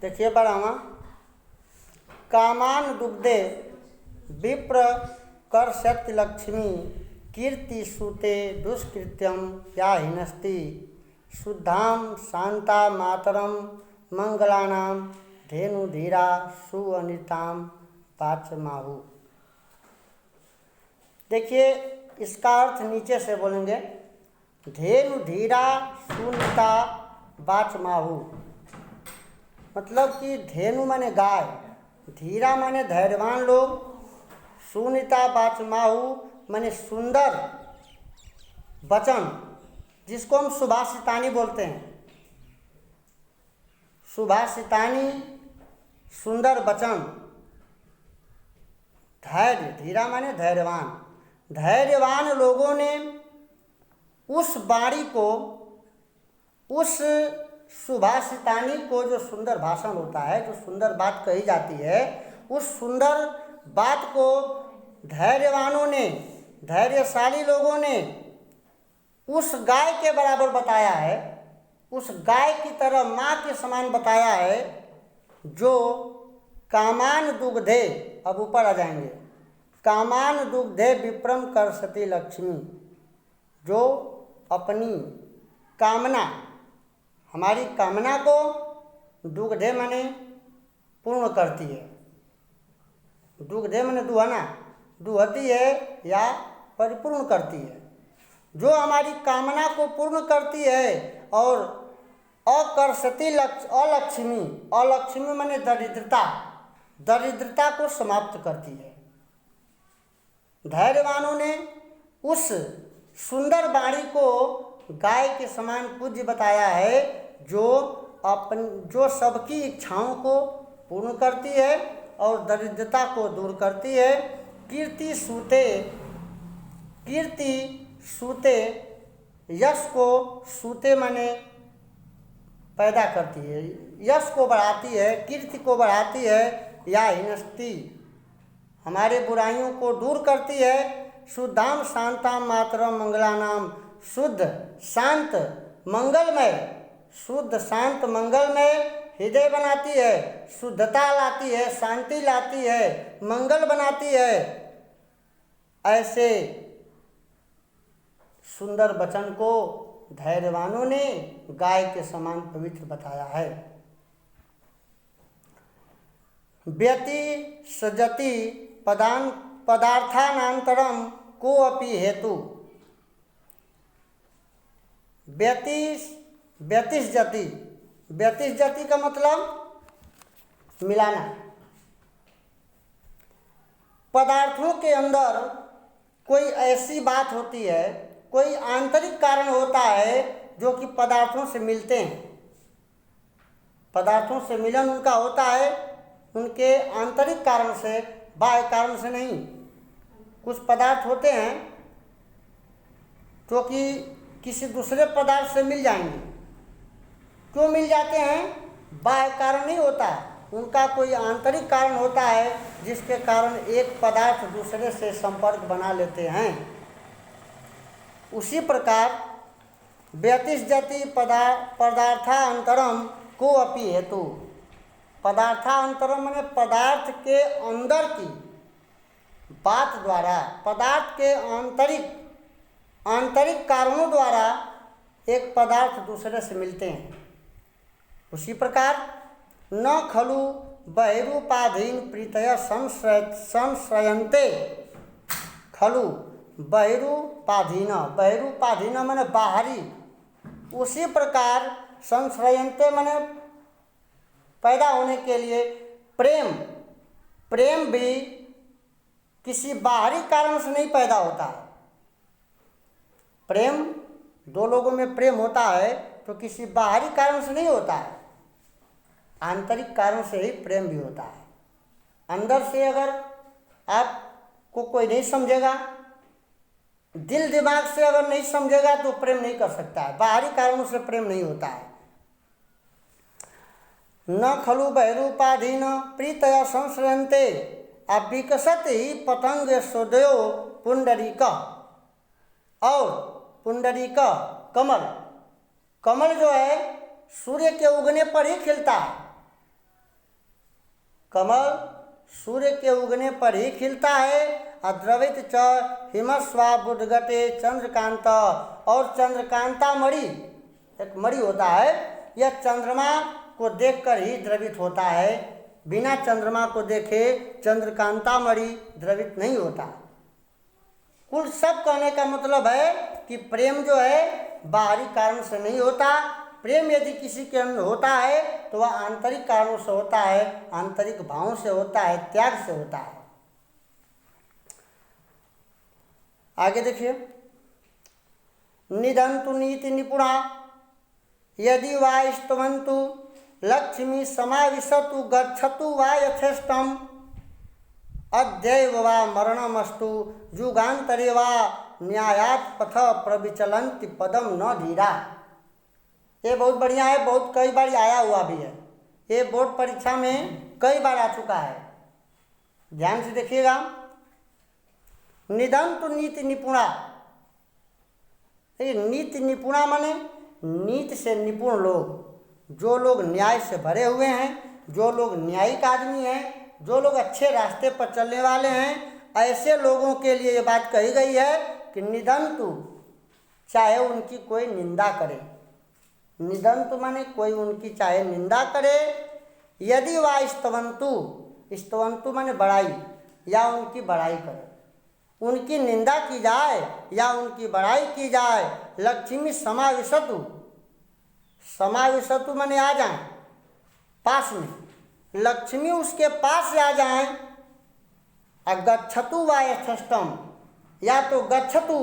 देखिए बढ़ावा, कामान दुग्धे विप्र कर सत्य लक्ष्मी कीर्ति सूते दुष्कृत्यम या हिनस्ति शुद्धाम शांता मातरम मंगलानाम धेनुधीरा सुअनिताम पाचमाहु। देखिए इसका अर्थ नीचे से बोलेंगे, धेनुधीरा सुनीता बाचमाहु, मतलब कि धेनु माने गाय, धीरा माने धैर्यवान लोग, सुनीता बाचमाहु माने सुंदर वचन, जिसको हम सुभाषितानी बोलते हैं। सुभाषितानी सुंदर वचन, धैर्य, धीरा माने धैर्यवान, धैर्यवान लोगों ने उस वाणी को, उस सुभाषितानी को, जो सुंदर भाषण होता है, जो सुंदर बात कही जाती है, उस सुंदर बात को धैर्यवानों ने, धैर्यशाली लोगों ने उस गाय के बराबर बताया है, उस गाय की तरह माँ के समान बताया है, जो कामान दुग्धे, अब ऊपर आ जाएंगे, कामान दुग्धे विप्रम करसती लक्ष्मी, जो अपनी कामना, हमारी कामना को दुग्धे माने पूर्ण करती है, दुग्धे माने दुहना, दुहती है या परिपूर्ण करती है, जो हमारी कामना को पूर्ण करती है। और अकर्षति अलक्ष्मी, अलक्ष्मी माने दरिद्रता, दरिद्रता को समाप्त करती है। धैर्यवानों ने उस सुंदर वाणी को गाय के समान पूज्य बताया है, जो सबकी इच्छाओं को पूर्ण करती है और दरिद्रता को दूर करती है। कीर्ति सूते, कीर्ति सूते, यश को सूते माने पैदा करती है, यश को बढ़ाती है, कीर्ति को बढ़ाती है। या हिनस्ति, हमारे बुराइयों को दूर करती है। शुद्धाम शांताम मातरम मंगलानाम, शुद्ध शांत मंगलमय, शुद्ध शांत मंगलमय हृदय बनाती है, शुद्धता लाती है, शांति लाती है, मंगल बनाती है। ऐसे सुंदर वचन को धैर्यवानों ने गाय के समान पवित्र बताया है। व्यति सजति पदार्थानांतरम को अपि हेतु, व्यतिस जति, व्यतिस जति का मतलब मिलाना। पदार्थों के अंदर कोई ऐसी बात होती है, कोई आंतरिक कारण होता है जो कि पदार्थों से मिलते हैं, पदार्थों से मिलन उनका होता है उनके आंतरिक कारण से, बाह्य कारण से नहीं। कुछ पदार्थ होते हैं जो कि किसी दूसरे पदार्थ से मिल जाएंगे। क्यों मिल जाते हैं? बाह्य कारण नहीं होता, उनका कोई आंतरिक कारण होता है जिसके कारण एक पदार्थ दूसरे से संपर्क बना लेते हैं। उसी प्रकार व्यतिसजति पदार्थांतरम को अपि हेतु, पदार्थांतरम माने पदार्थ के अंदर की बात द्वारा, पदार्थ के आंतरिक कारणों द्वारा एक पदार्थ दूसरे से मिलते हैं। उसी प्रकार न खलु बहिरूपाधीन प्रीतय संश्रयन्ते, खलु बहिरूपाधीन, बहिरूपाधीन माने बाहरी, उसी प्रकार संश्रयन्ते माने पैदा होने के लिए, प्रेम, प्रेम भी किसी बाहरी कारण से नहीं पैदा होता। प्रेम, दो लोगों में प्रेम होता है तो किसी बाहरी कारण से नहीं होता है, आंतरिक कारण से ही प्रेम भी होता है। अंदर से अगर आपको कोई नहीं समझेगा, दिल दिमाग से अगर नहीं समझेगा तो प्रेम नहीं कर सकता है, बाहरी कारणों से प्रेम नहीं होता है। न खलु बहिरूपाधीन प्रीतया संश्रयन्ते अविकसति पतंग सोदयो पुंडरीक, और पुंडरीक कमल, कमल जो है सूर्य के उगने पर ही खिलता है, कमल सूर्य के उगने पर ही खिलता है। अद्रवित च हिमस्वा बुधगटे चंद्रकांता, और चंद्रकांता मणि, एक मणि होता है, यह चंद्रमा को देखकर ही द्रवित होता है। बिना चंद्रमा को देखे चंद्रकांता मणि द्रवित नहीं होता। कुल सब कहने का मतलब है कि प्रेम जो है बाहरी कारण से नहीं होता। प्रेम यदि किसी के अंदर होता है तो वह आंतरिक कारणों से होता है, आंतरिक भावों से होता है, त्याग से होता है। आगे देखिए, निदंतु नीति निपुणा यदि वा स्तवन्तु लक्ष्मी समाविशतु गच्छतु वा यथेष्टम अद्यैव वा मरणमस्तु युगांतरे वा न्यायात् पथ प्रविचलन्ति पदम न धीरा। ये बहुत बढ़िया है, बहुत कई बार आया हुआ भी है, ये बोर्ड परीक्षा में कई बार आ चुका है। ध्यान से देखिएगा। निदंतु नीति निपुणा, नीति निपुणा माने नीति से निपुण लोग, जो लोग न्याय से भरे हुए हैं, जो लोग न्यायिक आदमी हैं, जो लोग अच्छे रास्ते पर चलने वाले हैं, ऐसे लोगों के लिए ये बात कही गई है कि निदंतु, चाहे उनकी कोई निंदा करे, निदंतु माने कोई उनकी चाहे निंदा करे, यदि वा स्तवन्तु, स्तवन्तु माने बड़ाई, या उनकी बड़ाई करे, उनकी निंदा की जाए या उनकी बड़ाई की जाए। लक्ष्मी समाविशतु, समाविशतु माने आ जाए पास में, लक्ष्मी उसके पास आ जाए। गच्छतु वा यथेष्टम, या तो गच्छतु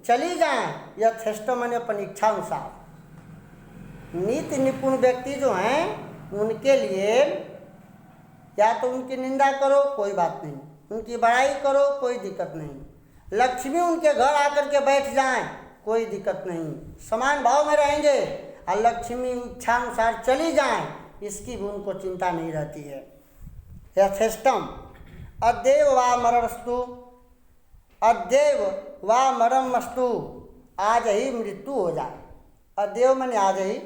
चली जाए, यथेष्टम माने अपनी इच्छा अनुसार। नीति निपुण व्यक्ति जो हैं उनके लिए या तो उनकी निंदा करो कोई बात नहीं, उनकी बड़ाई करो कोई दिक्कत नहीं, लक्ष्मी उनके घर आकर के बैठ जाएं कोई दिक्कत नहीं, समान भाव में रहेंगे, और लक्ष्मी इच्छानुसार चली जाएं, इसकी भी उनको चिंता नहीं रहती है। यथेष्टम अद्यैव वा मरणमस्तु, अद्यैव वा मरणमस्तु, आज ही मृत्यु हो जाए। अद्यैव माने आज ही,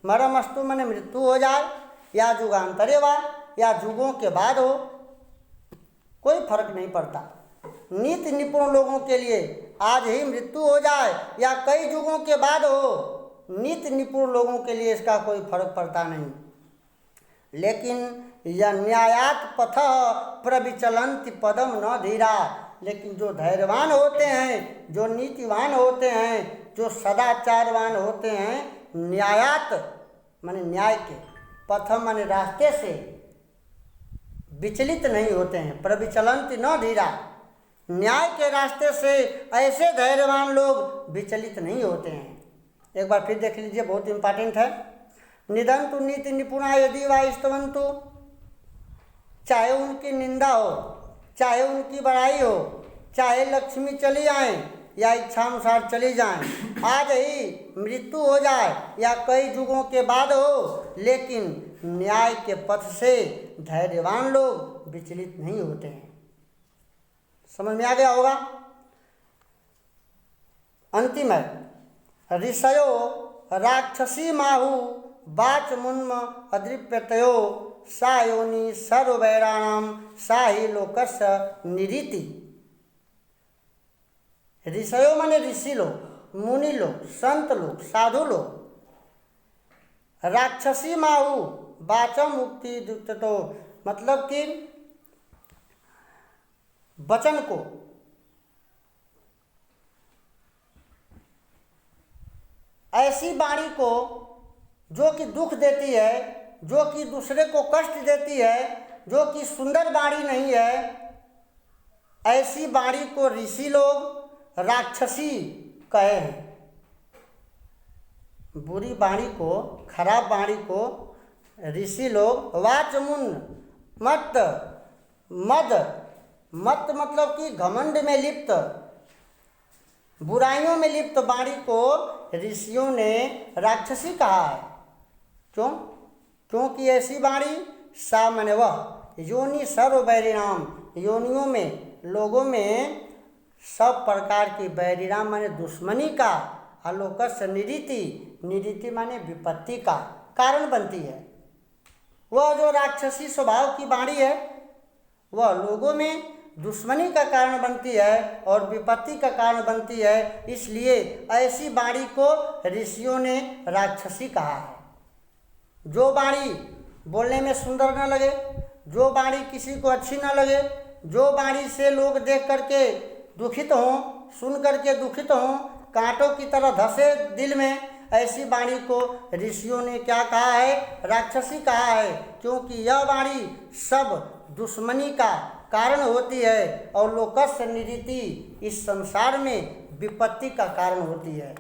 मरणमस्तु माने मृत्यु हो जाए, या युगांतरे वा, या युगों के बाद हो, कोई फर्क नहीं पड़ता। नीति निपुण लोगों के लिए आज ही मृत्यु हो जाए या कई युगों के बाद हो, नीति निपुण लोगों के लिए इसका कोई फर्क पड़ता नहीं। लेकिन यह न्यायात् पथ प्रविचलन्ति पदम न धीरा, लेकिन जो धैर्यवान होते हैं, जो नीतिवान होते हैं, जो सदाचारवान होते हैं, न्यायात माने न्याय के, पथम माने रास्ते से विचलित नहीं होते हैं। प्रविचलन्ति न धीरा, न्याय के रास्ते से ऐसे धैर्यवान लोग विचलित नहीं होते हैं। एक बार फिर देख लीजिए, बहुत इंपॉर्टेंट है। निदंतु नीति निपुणा यदि वा स्तवन्तु, चाहे उनकी निंदा हो, चाहे उनकी बड़ाई हो, चाहे लक्ष्मी चली आए या इच्छानुसार चली जाएं, आज ही मृत्यु हो जाए या कई युगों के बाद हो, लेकिन न्याय के पथ से धैर्यवान लोग विचलित नहीं होते हैं। समझ में आ गया होगा। अंतिम है, ऋषयो राक्षसी माहु वाच मुन्म अदृप्यतयो सा योनि सर्ववैराणाम सा ही लोकस्य निरीति। ऋषयो माने ऋषि लोग, मुनि लोग, संत लोग, साधु लोग। राक्षसी माहु वाचम मुक्ति दुत्तो, मतलब कि वचन को, ऐसी वाणी को जो कि दुख देती है, जो कि दूसरे को कष्ट देती है, जो कि सुंदर वाणी नहीं है, ऐसी वाणी को ऋषि लोग राक्षसी कहे हैं। बुरी वाणी को, खराब वाणी को ऋषि लोग वाचमुन मत, मद, मत मतलब कि घमंड में लिप्त, बुराइयों में लिप्त वाणी को ऋषियों ने राक्षसी कहा है। क्यों? क्योंकि ऐसी वाणी सा माने वह योनि सर्व बैरिणाम, योनियों में, लोगों में सब प्रकार की बैरिणाम माने दुश्मनी का, आलोकस्य निरीति, निरीति माने विपत्ति का कारण बनती है। वह जो राक्षसी स्वभाव की वाणी है वह लोगों में दुश्मनी का कारण बनती है और विपत्ति का कारण बनती है। इसलिए ऐसी वाणी को ऋषियों ने राक्षसी कहा है। जो वाणी बोलने में सुंदर न लगे, जो वाणी किसी को अच्छी न लगे, जो वाणी से लोग देख करके दुखित हों, सुन करके दुखित हों, कांटों की तरह धसे दिल में, ऐसी वाणी को ऋषियों ने क्या कहा है? राक्षसी कहा है। क्योंकि यह वाणी सब दुश्मनी का कारण होती है और लोकस्य निरीति इस संसार में विपत्ति का कारण होती है।